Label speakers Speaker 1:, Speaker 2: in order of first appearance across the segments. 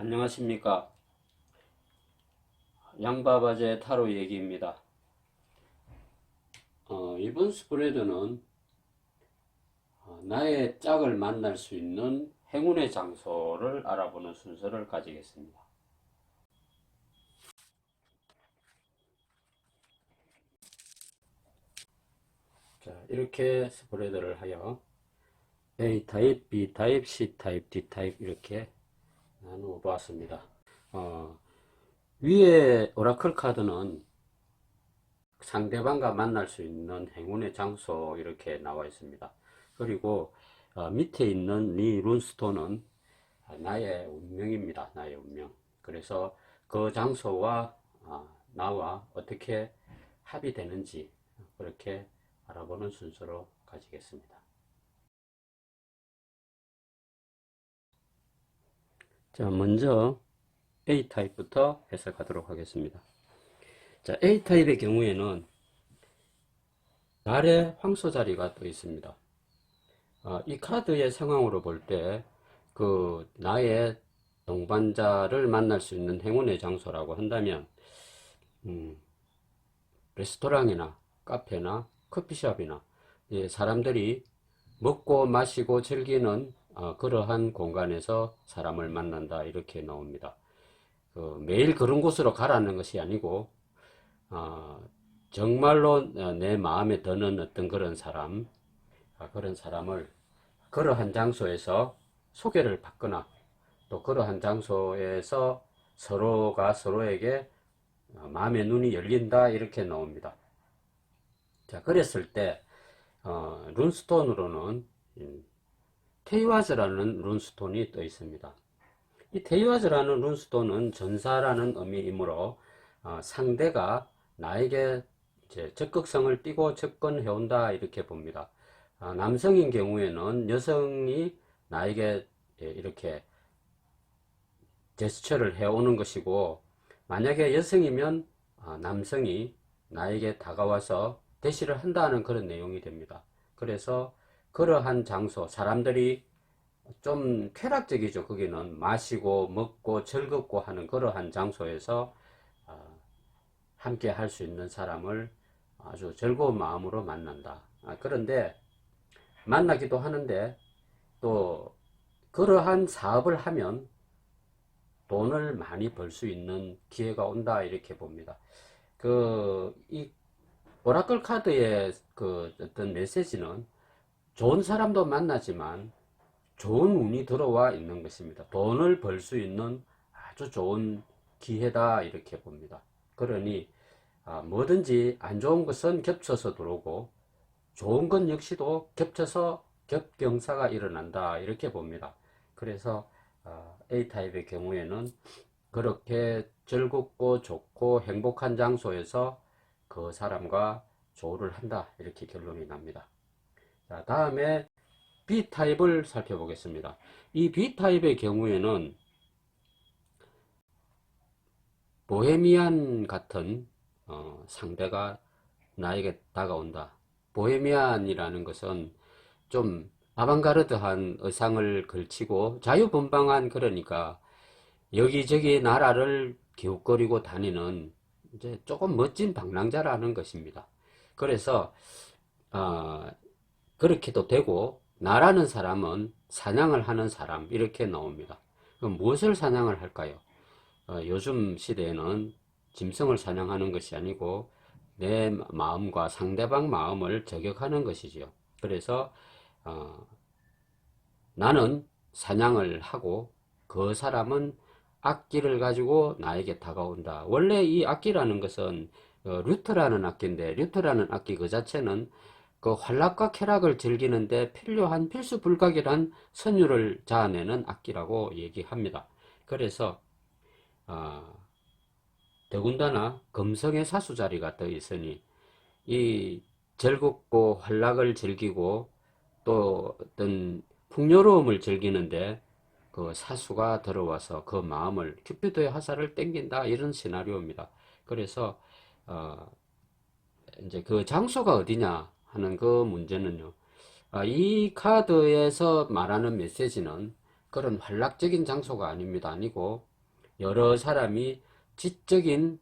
Speaker 1: 안녕하십니까. 양바바제 타로 얘기입니다. 이번 스프레드는 나의 짝을 만날 수 있는 행운의 장소를 알아보는 순서를 가지겠습니다. 자, 이렇게 스프레드를 하여 A 타입, B 타입, C 타입, D 타입 이렇게 나누어 보았습니다. 위에 오라클 카드는 상대방과 만날 수 있는 행운의 장소 이렇게 나와 있습니다. 그리고 밑에 있는 이 룬스톤은 나의 운명입니다. 나의 운명. 그래서 그 장소와 나와 어떻게 합이 되는지 그렇게 알아보는 순서로 가지겠습니다. 자, 먼저 A타입부터 해석하도록 하겠습니다. 자, A타입의 경우에는 달의 황소 자리가 또 있습니다. 이 카드의 상황으로 볼 때 나의 동반자를 만날 수 있는 행운의 장소라고 한다면 레스토랑이나 카페나 커피숍이나 사람들이 먹고 마시고 즐기는 그러한 공간에서 사람을 만난다 이렇게 나옵니다. 매일 그런 곳으로 가라는 것이 아니고 정말로 내 마음에 드는 어떤 그런 사람을 그러한 장소에서 소개를 받거나 또 그러한 장소에서 서로가 서로에게 마음의 눈이 열린다 이렇게 나옵니다. 자, 그랬을 때 룬스톤으로는 테이와즈라는 룬스톤이 떠 있습니다. 이 테이와즈라는 룬스톤은 전사라는 의미이므로 상대가 나에게 이제 적극성을 띠고 접근해 온다 이렇게 봅니다. 남성인 경우에는 여성이 나에게 이렇게 제스처를 해오는 것이고, 만약에 여성이면 남성이 나에게 다가와서 대시를 한다는 그런 내용이 됩니다. 그래서 그러한 장소, 사람들이 좀 쾌락적이죠. 거기는 마시고 먹고 즐겁고 하는 그러한 장소에서 함께 할 수 있는 사람을 아주 즐거운 마음으로 만난다. 그런데 만나기도 하는데 또 그러한 사업을 하면 돈을 많이 벌 수 있는 기회가 온다 이렇게 봅니다. 이 오라클 카드의 어떤 메시지는 좋은 사람도 만나지만 좋은 운이 들어와 있는 것입니다. 돈을 벌 수 있는 아주 좋은 기회다 이렇게 봅니다. 그러니 뭐든지 안 좋은 것은 겹쳐서 들어오고 좋은 것 역시도 겹쳐서 겹경사가 일어난다 이렇게 봅니다. 그래서 A타입의 경우에는 그렇게 즐겁고 좋고 행복한 장소에서 그 사람과 조우를 한다 이렇게 결론이 납니다. 자, 다음에 B타입을 살펴보겠습니다. 이 B타입의 경우에는 보헤미안 같은 상대가 나에게 다가온다. 보헤미안이라는 것은 좀 아방가르드한 의상을 걸치고 자유분방한, 그러니까 여기저기 나라를 기웃거리고 다니는 이제 조금 멋진 방랑자라는 것입니다. 그래서 그렇게도 되고, 나라는 사람은 사냥을 하는 사람 이렇게 나옵니다. 그럼 무엇을 사냥을 할까요? 요즘 시대에는 짐승을 사냥하는 것이 아니고 내 마음과 상대방 마음을 저격하는 것이지요. 그래서 나는 사냥을 하고 그 사람은 악기를 가지고 나에게 다가온다. 원래 이 악기라는 것은 류트라는 악기인데, 류트라는 악기 그 자체는 그 환락과 쾌락을 즐기는데 필요한 필수 불가결한 선율을 자아내는 악기라고 얘기합니다. 그래서 더군다나 금성의 사수 자리가 떠 있으니 이 즐겁고 환락을 즐기고 또 어떤 풍요로움을 즐기는데 그 사수가 들어와서 그 마음을, 큐피드의 화살을 땡긴다 이런 시나리오입니다. 그래서 이제 그 장소가 어디냐 하는 그 문제는요, 이 카드에서 말하는 메시지는 그런 환락적인 장소가 아닙니다. 아니고 여러 사람이 지적인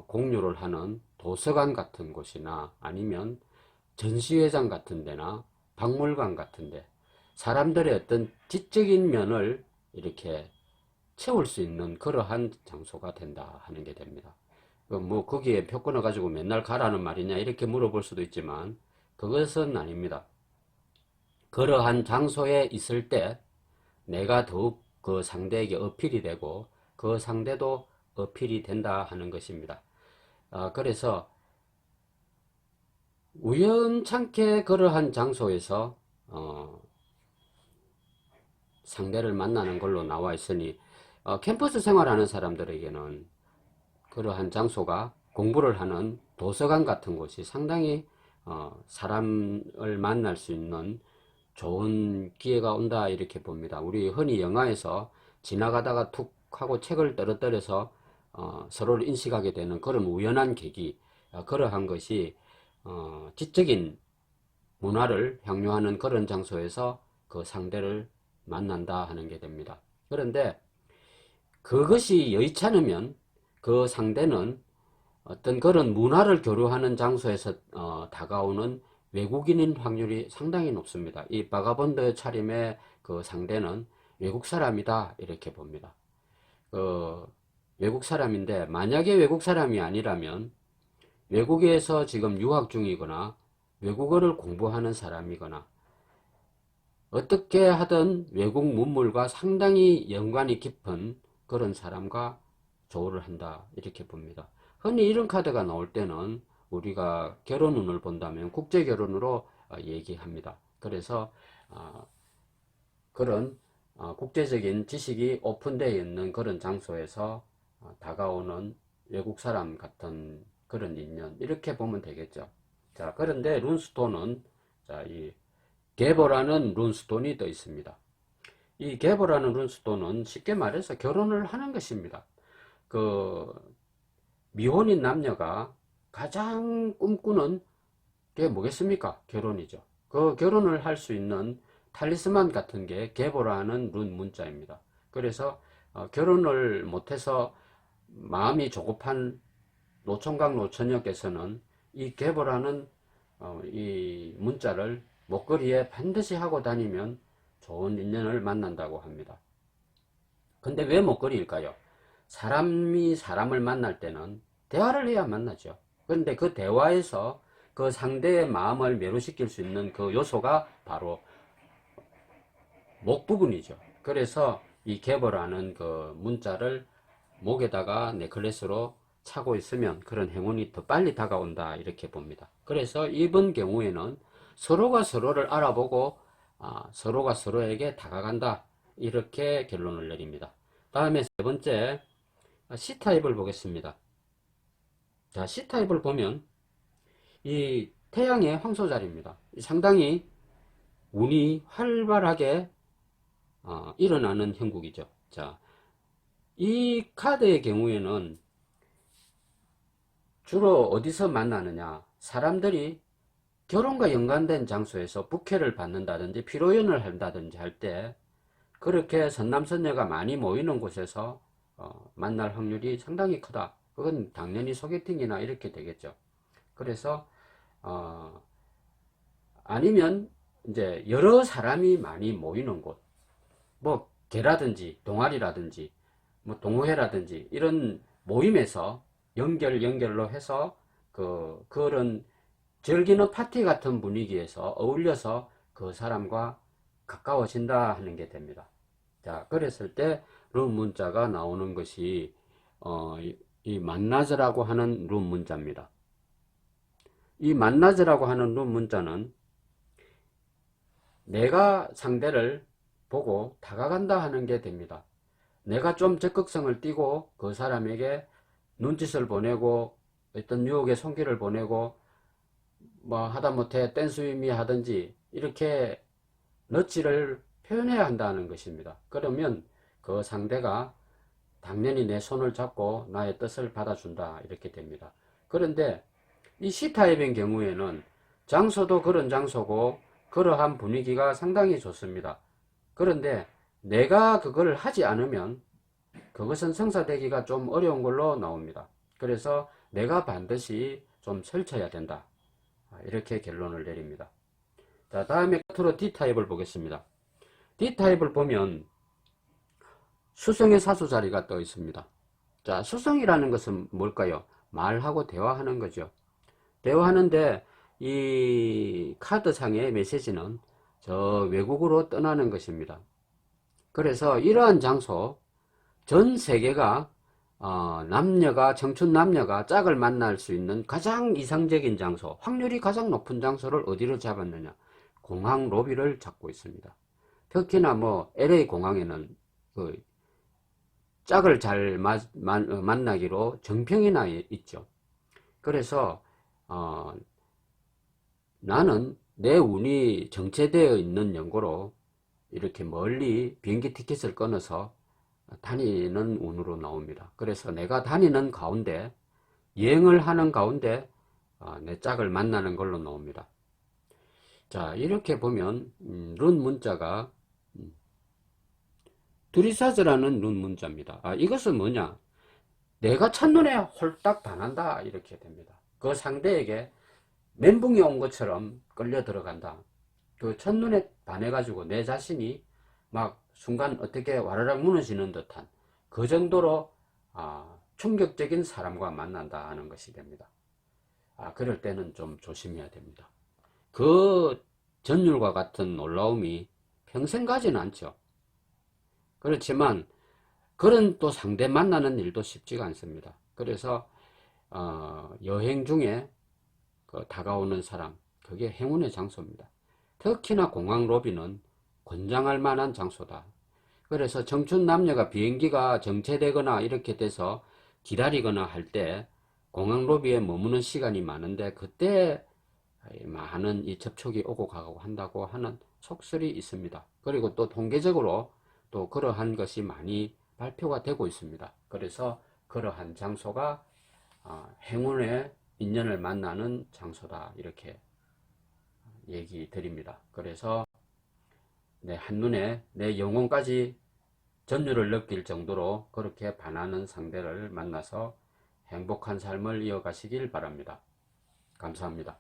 Speaker 1: 공유를 하는 도서관 같은 곳이나 아니면 전시회장 같은 데나 박물관 같은 데, 사람들의 어떤 지적인 면을 이렇게 채울 수 있는 그러한 장소가 된다 하는 게 됩니다. 뭐 거기에 표 끊어 가지고 맨날 가라는 말이냐 이렇게 물어볼 수도 있지만 그것은 아닙니다. 그러한 장소에 있을 때 내가 더욱 그 상대에게 어필이 되고 그 상대도 어필이 된다 하는 것입니다. 그래서 우연찮게 그러한 장소에서 상대를 만나는 걸로 나와 있으니 캠퍼스 생활하는 사람들에게는 그러한 장소가 공부를 하는 도서관 같은 곳이 상당히 사람을 만날 수 있는 좋은 기회가 온다 이렇게 봅니다. 우리 흔히 영화에서 지나가다가 툭 하고 책을 떨어뜨려서 서로를 인식하게 되는 그런 우연한 계기, 그러한 것이 지적인 문화를 향유하는 그런 장소에서 그 상대를 만난다 하는 게 됩니다. 그런데 그것이 여의치 않으면 그 상대는 어떤 그런 문화를 교류하는 장소에서 다가오는 외국인인 확률이 상당히 높습니다. 이 바가본드 차림의 그 상대는 외국 사람이다 이렇게 봅니다. 외국 사람인데 만약에 외국 사람이 아니라면 외국에서 지금 유학 중이거나 외국어를 공부하는 사람이거나 어떻게 하든 외국 문물과 상당히 연관이 깊은 그런 사람과 조우를 한다 이렇게 봅니다. 흔히 이런 카드가 나올 때는 우리가 결혼운을 본다면 국제 결혼으로 얘기합니다. 그래서 그런 국제적인 지식이 오픈되어 있는 그런 장소에서 다가오는 외국 사람 같은 그런 인연 이렇게 보면 되겠죠. 자, 그런데 룬스톤은 이 게버라는 룬스톤이 더 있습니다. 이 게버라는 룬스톤은 쉽게 말해서 결혼을 하는 것입니다. 그 미혼인 남녀가 가장 꿈꾸는 게 뭐겠습니까? 결혼이죠. 그 결혼을 할 수 있는 탈리스만 같은 게 게버라는 룬 문자입니다. 그래서 결혼을 못해서 마음이 조급한 노총각 노처녀께서는 이 게버라는 이 문자를 목걸이에 반드시 하고 다니면 좋은 인연을 만난다고 합니다. 근데 왜 목걸이일까요? 사람이 사람을 만날 때는 대화를 해야 만나죠. 그런데 그 대화에서 그 상대의 마음을 매료시킬 수 있는 그 요소가 바로 목 부분이죠. 그래서 이 개보라는 그 문자를 목에다가 넥클래스로 차고 있으면 그런 행운이 더 빨리 다가온다 이렇게 봅니다. 그래서 이번 경우에는 서로가 서로를 알아보고 서로가 서로에게 다가간다 이렇게 결론을 내립니다. 다음에 세 번째 C타입을 보겠습니다. 자, C타입을 보면 이 태양의 황소자리입니다. 상당히 운이 활발하게 일어나는 형국이죠. 자, 이 카드의 경우에는 주로 어디서 만나느냐? 사람들이 결혼과 연관된 장소에서 부케를 받는다든지 피로연을 한다든지 할 때 그렇게 선남선녀가 많이 모이는 곳에서 만날 확률이 상당히 크다. 그건 당연히 소개팅이나 이렇게 되겠죠. 그래서 아니면 이제 여러 사람이 많이 모이는 곳, 뭐 개라든지 동아리라든지 뭐 동호회라든지 이런 모임에서 연결로 해서 그런 즐기는 파티 같은 분위기에서 어울려서 그 사람과 가까워진다 하는 게 됩니다. 자, 그랬을 때 룸 문자가 나오는 것이 이 만나즈라고 하는 룸 문자입니다. 이 만나즈라고 하는 룸 문자는 내가 상대를 보고 다가간다 하는 게 됩니다. 내가 좀 적극성을 띠고 그 사람에게 눈짓을 보내고 어떤 유혹의 손길을 보내고 뭐 하다못해 댄스위미 하든지 이렇게 너치를 표현해야 한다는 것입니다. 그러면 그 상대가 당연히 내 손을 잡고 나의 뜻을 받아준다 이렇게 됩니다. 그런데 이 C타입인 경우에는 장소도 그런 장소고 그러한 분위기가 상당히 좋습니다. 그런데 내가 그걸 하지 않으면 그것은 성사되기가 좀 어려운 걸로 나옵니다. 그래서 내가 반드시 좀 설쳐야 된다. 이렇게 결론을 내립니다. 자, 다음에 끝으로 D타입을 보겠습니다. D타입을 보면 수성의 사수 자리가 떠 있습니다. 자, 수성이라는 것은 뭘까요? 말하고 대화하는 거죠. 대화하는데 이 카드상의 메시지는 저 외국으로 떠나는 것입니다. 그래서 이러한 장소, 전 세계가 남녀가 청춘 남녀가 짝을 만날 수 있는 가장 이상적인 장소, 확률이 가장 높은 장소를 어디로 잡았느냐? 공항 로비를 잡고 있습니다. 특히나 뭐 LA 공항에는 그 짝을 잘 만나기로 정평이 나 있죠. 그래서 나는 내 운이 정체되어 있는 연고로 이렇게 멀리 비행기 티켓을 끊어서 다니는 운으로 나옵니다. 그래서 내가 다니는 가운데, 여행을 하는 가운데 내 짝을 만나는 걸로 나옵니다. 자, 이렇게 보면 룬 문자가 두리사즈라는 룬 문자입니다. 이것은 뭐냐? 내가 첫눈에 홀딱 반한다, 이렇게 됩니다. 그 상대에게 멘붕이 온 것처럼 끌려 들어간다. 그 첫눈에 반해가지고 내 자신이 막 순간 어떻게 와르르 무너지는 듯한 그 정도로 충격적인 사람과 만난다 하는 것이 됩니다. 그럴 때는 좀 조심해야 됩니다. 그 전율과 같은 놀라움이 평생 가지는 않죠. 그렇지만 그런 또 상대 만나는 일도 쉽지가 않습니다. 그래서 여행 중에 그 다가오는 사람, 그게 행운의 장소입니다. 특히나 공항 로비는 권장할 만한 장소다. 그래서 청춘 남녀가 비행기가 정체되거나 이렇게 돼서 기다리거나 할 때 공항 로비에 머무는 시간이 많은데 그때 많은 이 접촉이 오고 가고 한다고 하는 속설이 있습니다. 그리고 또 통계적으로 또 그러한 것이 많이 발표가 되고 있습니다. 그래서 그러한 장소가 행운의 인연을 만나는 장소다, 이렇게 얘기 드립니다. 그래서 내 한눈에 내 영혼까지 전율을 느낄 정도로 그렇게 반하는 상대를 만나서 행복한 삶을 이어가시길 바랍니다. 감사합니다.